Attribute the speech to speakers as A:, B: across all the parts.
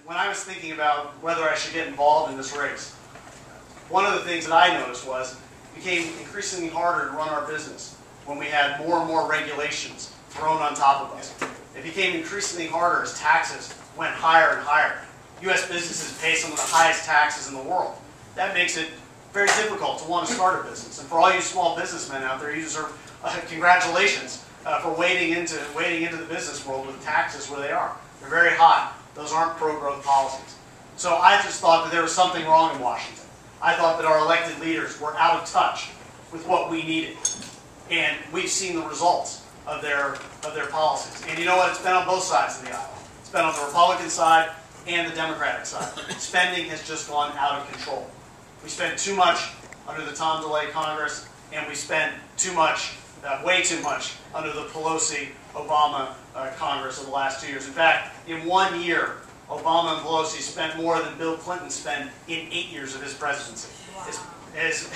A: when I was thinking about whether I should get involved in this race, one of the things that I noticed was it became increasingly harder to run our business when we had more and more regulations thrown on top of us. It became increasingly harder as taxes went higher and higher. U.S. businesses pay some of the highest taxes in the world. That makes it very difficult to want to start a business. And for all you small businessmen out there, you deserve congratulations for wading into the business world with taxes where they are. They're very high. Those aren't pro-growth policies. So I just thought that there was something wrong in Washington. I thought that our elected leaders were out of touch with what we needed. And we've seen the results of their policies. And you know what? It's been on both sides of the aisle. It's been on the Republican side and the Democratic side. Spending has just gone out of control. We spent too much under the Tom DeLay Congress, and we spent too much, way too much, under the Pelosi-Obama Congress of the last 2 years. In fact, in 1 year, Obama and Pelosi spent more than Bill Clinton spent in 8 years of his presidency. Wow. As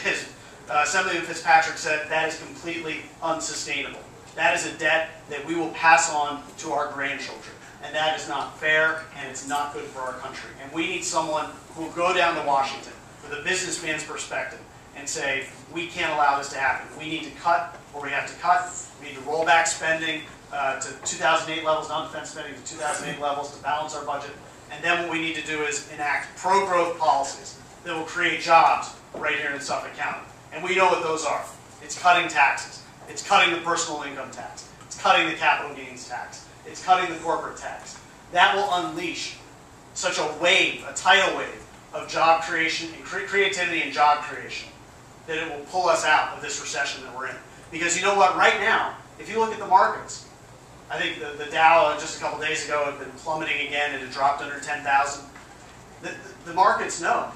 A: Assemblyman Fitzpatrick said, that is completely unsustainable. That is a debt that we will pass on to our grandchildren. And that is not fair, and it's not good for our country. And we need someone who will go down to Washington with a businessman's perspective and say, we can't allow this to happen. We need to cut where we have to cut. We need to roll back spending to 2008 levels, non-defense spending to 2008 levels to balance our budget. And then what we need to do is enact pro-growth policies that will create jobs right here in Suffolk County. And we know what those are. It's cutting taxes. It's cutting the personal income tax. It's cutting the capital gains tax. It's cutting the corporate tax. That will unleash such a wave, a tidal wave, of job creation and creativity and job creation that it will pull us out of this recession that we're in. Because you know what? Right now, if you look at the markets, I think the Dow just a couple days ago had been plummeting again and it dropped under 10,000. The markets know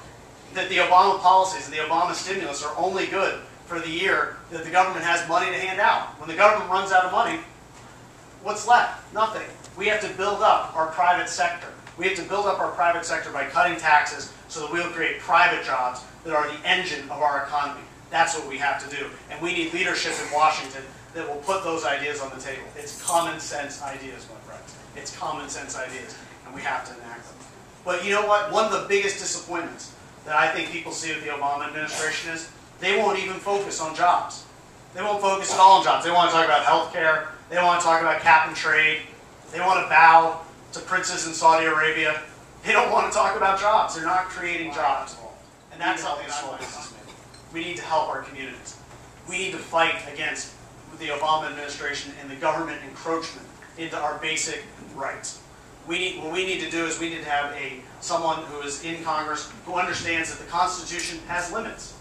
A: that the Obama policies and the Obama stimulus are only good for the year that the government has money to hand out. When the government runs out of money, what's left? Nothing. We have to build up our private sector. We have to build up our private sector by cutting taxes so that we'll create private jobs that are the engine of our economy. That's what we have to do. And we need leadership in Washington that will put those ideas on the table. It's common sense ideas, my friends. It's common sense ideas, and we have to enact them. But you know what? One of the biggest disappointments that I think people see with the Obama administration is they won't even focus on jobs. They won't focus at all on jobs. They want to talk about health care. They want to talk about cap and trade. They want to bow to princes in Saudi Arabia. They don't want to talk about jobs. They're not creating jobs. And that's something that I want to do. We need to help our communities. We need to fight against the Obama administration and the government encroachment into our basic rights. What we need to do is we need to have someone who is in Congress who understands that the Constitution has limits,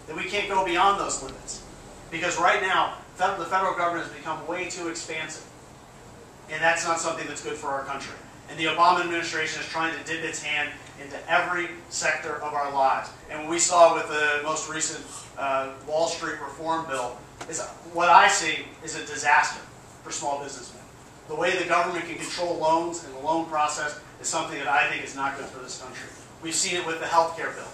A: that we can't go beyond those limits. Because right now, the federal government has become way too expansive. And that's not something that's good for our country. And the Obama administration is trying to dip its hand into every sector of our lives. And what we saw with the most recent Wall Street reform bill is what I see is a disaster for small businessmen. The way the government can control loans and the loan process is something that I think is not good for this country. We've seen it with the health care bill,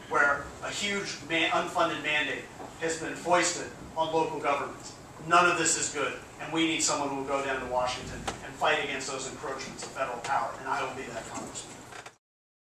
A: where a huge unfunded mandate has been foisted on local governments. None of this is good, and we need someone who will go down to Washington and fight against those encroachments of federal power, and I will be that congressman.